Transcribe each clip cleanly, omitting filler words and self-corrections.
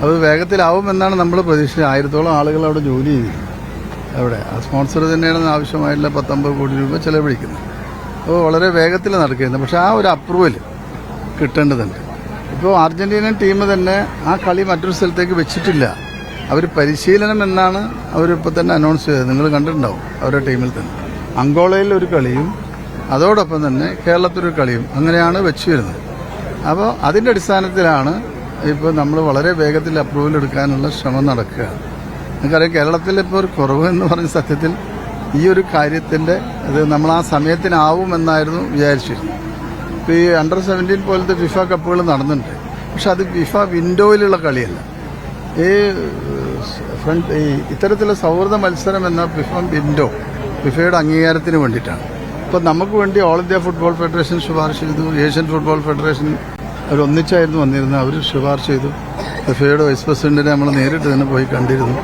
അത് വേഗത്തിലാവുമെന്നാണ് നമ്മൾ പ്രതീക്ഷിച്ചത്. 1000-ഓളം ആളുകൾ അവിടെ ജോലി ചെയ്തിരുന്നു. അവിടെ ആ സ്പോൺസർ തന്നെയാണ് ആവശ്യമായിട്ടുള്ള 19 കോടി രൂപ ചെലവഴിക്കുന്നത്. അപ്പോൾ വളരെ വേഗത്തിൽ നടക്കുന്നത്. പക്ഷേ ആ ഒരു അപ്രൂവൽ കിട്ടേണ്ടതുണ്ട്. ഇപ്പോൾ അർജന്റീനൻ ടീം തന്നെ ആ കളി മറ്റൊരു സ്ഥലത്തേക്ക് വെച്ചിട്ടില്ല. അവർ പരിശീലനം എന്നാണ് അവരിപ്പോൾ തന്നെ അനൗൺസ് ചെയ്തത്. നിങ്ങൾ കണ്ടിട്ടുണ്ടാവും അവരുടെ ടീമിൽ തന്നെ. അങ്കോളയിൽ ഒരു കളിയും അതോടൊപ്പം തന്നെ കേരളത്തിലൊരു കളിയും അങ്ങനെയാണ് വെച്ചു വരുന്നത്. അപ്പോൾ അതിൻ്റെ അടിസ്ഥാനത്തിലാണ് ഇപ്പോൾ നമ്മൾ വളരെ വേഗത്തിൽ അപ്രൂവൽ എടുക്കാനുള്ള ശ്രമം നടക്കുകയാണ്. നമുക്കറിയാം കേരളത്തിൽ ഇപ്പോൾ ഒരു കുറവ് എന്ന് പറഞ്ഞ സത്യത്തിൽ ഈ ഒരു കാര്യത്തിൻ്റെ അത് നമ്മൾ ആ സമയത്തിനാവുമെന്നായിരുന്നു വിചാരിച്ചിരുന്നത്. ഇപ്പോൾ ഈ അണ്ടർ-17 പോലത്തെ ഫിഫ കപ്പുകൾ നടന്നിട്ടുണ്ട്. പക്ഷെ അത് ഫിഫ വിൻഡോയിലുള്ള കളിയല്ല. ഈ ഇത്തരത്തിലുള്ള സൗഹൃദ മത്സരം എന്ന ഫിഫയുടെ അംഗീകാരത്തിന് വേണ്ടിയിട്ടാണ്. ഇപ്പോൾ നമുക്ക് വേണ്ടി ഓൾ ഇന്ത്യ ഫുട്ബോൾ ഫെഡറേഷൻ ശുപാർശ ചെയ്തു, ഏഷ്യൻ ഫുട്ബോൾ ഫെഡറേഷൻ അവരൊന്നിച്ചായിരുന്നു വന്നിരുന്നത്. അവർ ശുപാർശ ചെയ്തു. ഫിഫയുടെ വൈസ് പ്രസിഡന്റിനെ നമ്മൾ നേരിട്ട് തന്നെ പോയി കണ്ടിരുന്നു.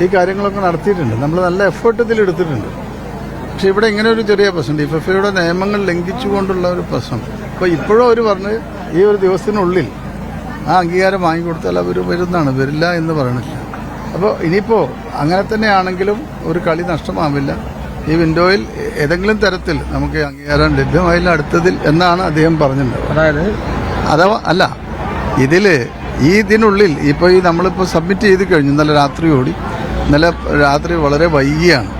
ഈ കാര്യങ്ങളൊക്കെ നടത്തിയിട്ടുണ്ട്. നമ്മൾ നല്ല എഫേർട്ട് ഇതിൽ എടുത്തിട്ടുണ്ട്. പക്ഷെ ഇവിടെ ഇങ്ങനെ ഒരു ചെറിയ പ്രശ്നമുണ്ട്. ഈ ഫിഫയുടെ നിയമങ്ങൾ ലംഘിച്ചുകൊണ്ടുള്ള ഒരു പ്രശ്നം. അപ്പോൾ ഇപ്പോഴും അവർ പറഞ്ഞ് ഈ ഒരു ദിവസത്തിനുള്ളിൽ ആ അംഗീകാരം വാങ്ങിക്കൊടുത്താൽ അവർ വരുന്നതാണ്, വരില്ല എന്ന് പറയണില്ല. അപ്പോൾ ഇനിയിപ്പോൾ അങ്ങനെ തന്നെയാണെങ്കിലും ഒരു കളി നഷ്ടമാവില്ല. ഈ വിൻഡോയിൽ ഏതെങ്കിലും തരത്തിൽ നമുക്ക് അംഗീകാരം ലഭ്യമായില്ല അടുത്തതിൽ എന്നാണ് അദ്ദേഹം പറഞ്ഞിട്ടുള്ളത്. അഥവാ അല്ല, ഇതിനുള്ളിൽ ഇപ്പോൾ നമ്മളിപ്പോൾ സബ്മിറ്റ് ചെയ്ത് കഴിഞ്ഞു. ഇന്നലെ രാത്രിയോടി, ഇന്നലെ രാത്രി വളരെ വൈകിയാണ്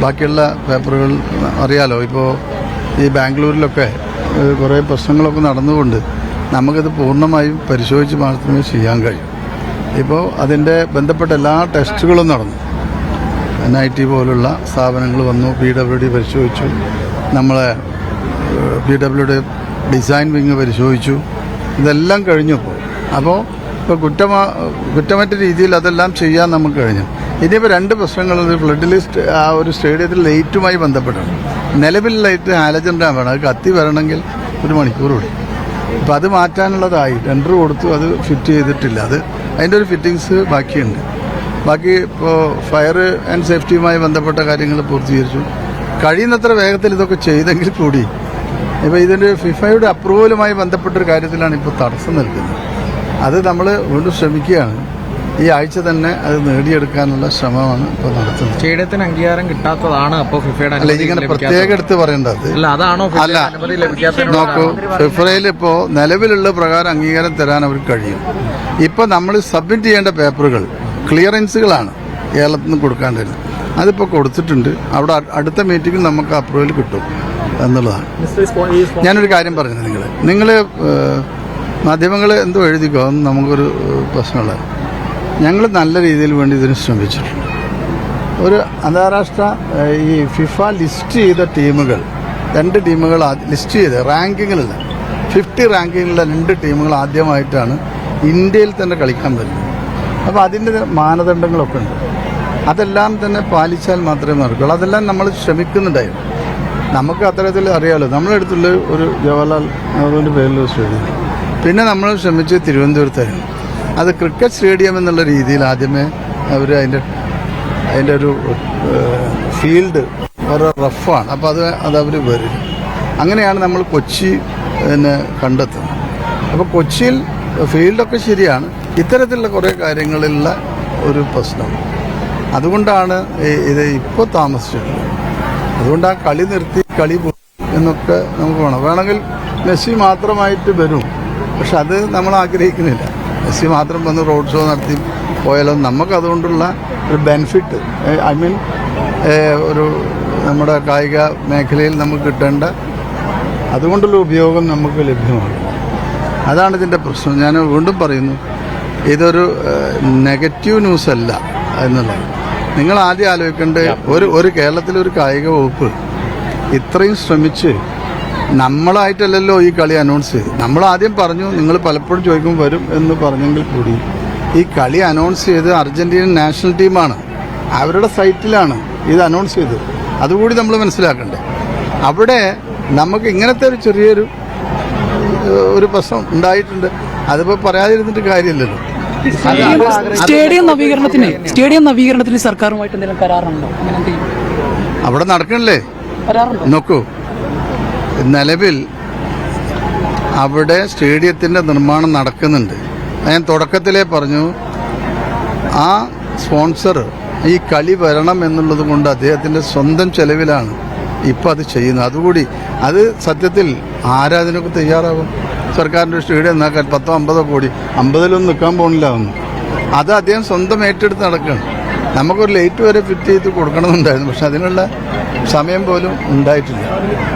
ബാക്കിയുള്ള പേപ്പറുകൾ അറിയാലോ. ഇപ്പോൾ ഈ ബാംഗ്ലൂരിലൊക്കെ കുറേ പ്രശ്നങ്ങളൊക്കെ നടന്നുകൊണ്ട് നമുക്കിത് പൂർണ്ണമായും പരിശോധിച്ച് മാത്രമേ ചെയ്യാൻ കഴിയൂ. ഇപ്പോൾ അതിൻ്റെ ബന്ധപ്പെട്ട എല്ലാ ടെസ്റ്റുകളും നടന്നു. NIT പോലുള്ള സ്ഥാപനങ്ങൾ വന്നു, PWD പരിശോധിച്ചു, നമ്മളെ PWD ഡിസൈൻ വിങ് പരിശോധിച്ചു. ഇതെല്ലാം കഴിഞ്ഞപ്പോൾ ഇപ്പോൾ കുറ്റമറ്റ രീതിയിൽ അതെല്ലാം ചെയ്യാൻ നമുക്ക് കഴിഞ്ഞു. ഇനിയിപ്പോൾ 2 പ്രശ്നങ്ങളുണ്ട്. ഫ്ലഡ് ലിസ്റ്റ് ആ ഒരു സ്റ്റേഡിയത്തിൽ ലൈറ്റുമായി ബന്ധപ്പെട്ടാണ്. നിലവിൽ ലൈറ്റ് ഹാലജൻ ലാമ്പാണ്. അത് കത്തി വരണമെങ്കിൽ 1 മണിക്കൂർ കൂടി. അപ്പോൾ അത് മാറ്റാനുള്ളതായി ടെൻഡർ കൊടുത്തു. അത് ഫിറ്റ് ചെയ്തിട്ടില്ല. അതിൻ്റെ ഒരു ഫിറ്റിങ്സ് ബാക്കിയുണ്ട്. ബാക്കി ഇപ്പോൾ ഫയർ ആൻഡ് സേഫ്റ്റിയുമായി ബന്ധപ്പെട്ട കാര്യങ്ങൾ പൂർത്തീകരിച്ചു. കഴിയുന്നത്ര വേഗത്തിൽ ഇതൊക്കെ ചെയ്തെങ്കിൽ കൂടി ഇപ്പോൾ ഇതിൻ്റെ ഫിഫയുടെ അപ്രൂവലുമായി ബന്ധപ്പെട്ടൊരു കാര്യത്തിലാണ് ഇപ്പോൾ തടസ്സം നിൽക്കുന്നത്. അത് നമ്മൾ വീണ്ടും ശ്രമിക്കുകയാണ്. ഈ ആഴ്ച തന്നെ അത് നേടിയെടുക്കാനുള്ള ശ്രമമാണ് ഇപ്പോൾ നടത്തുന്നത്. സ്റ്റേഡിയത്തിന് അംഗീകാരം കിട്ടാത്തതാണ് അപ്പോൾ ഫിഫയുടെ അല്ല, ഇതിങ്ങനെ പ്രത്യേകം എടുത്ത് പറയേണ്ടത് അല്ല. നോക്കൂ, ഫിഫയിൽ ഇപ്പോൾ നിലവിലുള്ള പ്രകാരം അംഗീകാരം തരാൻ അവർക്ക് കഴിയും. ഇപ്പോൾ നമ്മൾ സബ്മിറ്റ് ചെയ്യേണ്ട പേപ്പറുകൾ ക്ലിയറൻസുകളാണ് കേരളത്തിൽ നിന്ന് കൊടുക്കാണ്ടിരുന്നത്. അതിപ്പോൾ കൊടുത്തിട്ടുണ്ട്. അവിടെ അടുത്ത മീറ്റിംഗിൽ നമുക്ക് അപ്രൂവൽ കിട്ടും എന്നുള്ളതാണ്. ഞാനൊരു കാര്യം പറഞ്ഞത്, നിങ്ങൾ മാധ്യമങ്ങൾ എന്തോ എഴുതിക്കോ, നമുക്കൊരു പ്രശ്നമുള്ള ഞങ്ങൾ നല്ല രീതിയിൽ വേണ്ടി ഇതിന് ശ്രമിച്ചിട്ടുണ്ട്. ഒരു അന്താരാഷ്ട്ര ഈ ഫിഫ ലിസ്റ്റ് ചെയ്ത ടീമുകൾ 2 ടീമുകൾ ലിസ്റ്റ് ചെയ്ത് റാങ്കിങ്ങിലുള്ള 50 റാങ്കിങ്ങിലുള്ള 2 ടീമുകൾ ആദ്യമായിട്ടാണ് ഇന്ത്യയിൽ തന്നെ കളിക്കാൻ വരുന്നത്. അപ്പോൾ അതിൻ്റെ മാനദണ്ഡങ്ങളൊക്കെ ഉണ്ട്. അതെല്ലാം തന്നെ പാലിച്ചാൽ മാത്രമേ നടക്കുള്ളൂ. അതെല്ലാം നമ്മൾ ശ്രമിക്കുന്നുണ്ടായിരുന്നു. നമുക്ക് അത്തരത്തിൽ അറിയാമല്ലോ, നമ്മുടെ അടുത്തുള്ള ഒരു ജവഹർലാൽ നെഹ്റുവിൻ്റെ പേരിലൊരു സ്റ്റേഡിയം. പിന്നെ നമ്മൾ ശ്രമിച്ച് തിരുവനന്തപുരത്തായിരുന്നു. അത് ക്രിക്കറ്റ് സ്റ്റേഡിയം എന്നുള്ള രീതിയിൽ ആദ്യമേ അവർ അതിൻ്റെ ഒരു ഫീൽഡ് വളരെ റഫാണ്. അപ്പോൾ അത് അവർ വരും. അങ്ങനെയാണ് നമ്മൾ കൊച്ചി കണ്ടെത്തുന്നത്. അപ്പോൾ കൊച്ചിയിൽ ഫീൽഡൊക്കെ ശരിയാണ്. ഇത്തരത്തിലുള്ള കുറേ കാര്യങ്ങളിലുള്ള ഒരു പ്രശ്നം. അതുകൊണ്ടാണ് ഇത് ഇപ്പോൾ താമസിച്ചിട്ടുള്ളത്. അതുകൊണ്ട് ആ കളി നിർത്തി കളി എന്നൊക്കെ നമുക്ക് വേണമെങ്കിൽ മെസ്സി മാത്രമായിട്ട് വരും. പക്ഷെ അത് നമ്മൾ ആഗ്രഹിക്കുന്നില്ല. മെസ്സി മാത്രം വന്ന് റോഡ് ഷോ നടത്തി പോയാലും നമുക്കതുകൊണ്ടുള്ള ഒരു ബെനിഫിറ്റ്, ഒരു നമ്മുടെ കായിക മേഖലയിൽ നമുക്ക് കിട്ടേണ്ട അതുകൊണ്ടുള്ള ഉപയോഗം നമുക്ക് ലഭ്യമാണ്. അതാണ് ഇതിൻ്റെ പ്രശ്നം. ഞാൻ വീണ്ടും പറയുന്നു, ഇതൊരു നെഗറ്റീവ് ന്യൂസ് അല്ല എന്നുള്ളത്. നിങ്ങൾ ആദ്യം ആലോചിക്കേണ്ടത് ഒരു കേരളത്തിലൊരു കായിക വകുപ്പ് ഇത്രയും ശ്രമിച്ച് നമ്മളായിട്ടല്ലല്ലോ ഈ കളി അനൗൺസ് ചെയ്ത്. നമ്മൾ ആദ്യം പറഞ്ഞു, നിങ്ങൾ പലപ്പോഴും ചോദിക്കുമ്പോൾ വരും എന്ന് പറഞ്ഞെങ്കിൽ കൂടി ഈ കളി അനൗൺസ് ചെയ്ത് അർജന്റീനൻ നാഷണൽ ടീമാണ്. അവരുടെ സൈറ്റിലാണ് ഇത് അനൗൺസ് ചെയ്തത്. അതുകൂടി നമ്മൾ മനസ്സിലാക്കണ്ടേ. അവിടെ നമുക്ക് ഇങ്ങനത്തെ ഒരു ചെറിയൊരു പ്രശ്നം ഉണ്ടായിട്ടുണ്ട്. അതിപ്പോൾ പറയാതിരുന്നിട്ട് കാര്യമില്ലല്ലോ. സ്റ്റേഡിയം നവീകരണത്തിന് സർക്കാരുമായിട്ട് എന്തെങ്കിലും കരാറുണ്ടോ? അവിടെ നടക്കണില്ലേ? നോക്കൂ, നിലവിൽ അവിടെ സ്റ്റേഡിയത്തിൻ്റെ നിർമ്മാണം നടക്കുന്നുണ്ട്. ഞാൻ തുടക്കത്തിലേ പറഞ്ഞു, ആ സ്പോൺസർ ഈ കളി വരണം എന്നുള്ളത് കൊണ്ട് അദ്ദേഹത്തിൻ്റെ സ്വന്തം ചെലവിലാണ് ഇപ്പം അത് ചെയ്യുന്നത്. അതുകൂടി അത് സത്യത്തിൽ ആരാധനക്ക് തയ്യാറാകും? സർക്കാരിൻ്റെ സ്റ്റേഡിയം എന്നാക്കാൻ 10-50 കോടി 50-ലൊന്നും നിൽക്കാൻ പോകണില്ല ഒന്നും. അത് അദ്ദേഹം സ്വന്തം ഏറ്റെടുത്ത് നടക്കുകയാണ്. നമുക്കൊരു ലൈറ്റ് വരെ ഫിറ്റ് ചെയ്ത് കൊടുക്കണമെന്നുണ്ടായിരുന്നു, പക്ഷെ അതിനുള്ള സമയം പോലും ഉണ്ടായിട്ടില്ല.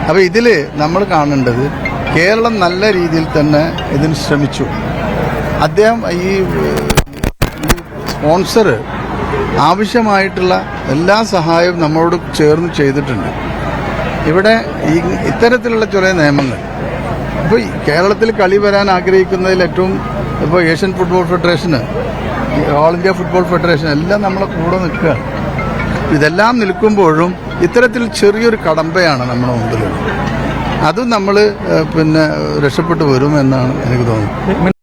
അപ്പോൾ ഇതിൽ നമ്മൾ കാണേണ്ടത് കേരളം നല്ല രീതിയിൽ തന്നെ ഇതിന് ശ്രമിച്ചു. അദ്ദേഹം ഈ സ്പോൺസർ ആവശ്യമായിട്ടുള്ള എല്ലാ സഹായവും നമ്മളോട് ചേർന്ന് ചെയ്തിട്ടുണ്ട്. ഇവിടെ ഇത്തരത്തിലുള്ള ചില നിയമങ്ങൾ ഇപ്പോൾ കേരളത്തിൽ കളി വരാൻ ആഗ്രഹിക്കുന്നതിൽ ഏറ്റവും ഇപ്പോൾ ഏഷ്യൻ ഫുട്ബോൾ ഫെഡറേഷന്, ഓൾ ഇന്ത്യ ഫുട്ബോൾ ഫെഡറേഷൻ എല്ലാം നമ്മളെ കൂടെ നിൽക്കുകയാണ്. ഇതെല്ലാം നിൽക്കുമ്പോഴും ഇത്തരത്തിൽ ചെറിയൊരു കടമ്പയാണ് നമ്മുടെ മുമ്പിലുള്ളത്. അതും നമ്മൾ രക്ഷപ്പെട്ടു വരുമെന്നാണ് എനിക്ക് തോന്നുന്നത്.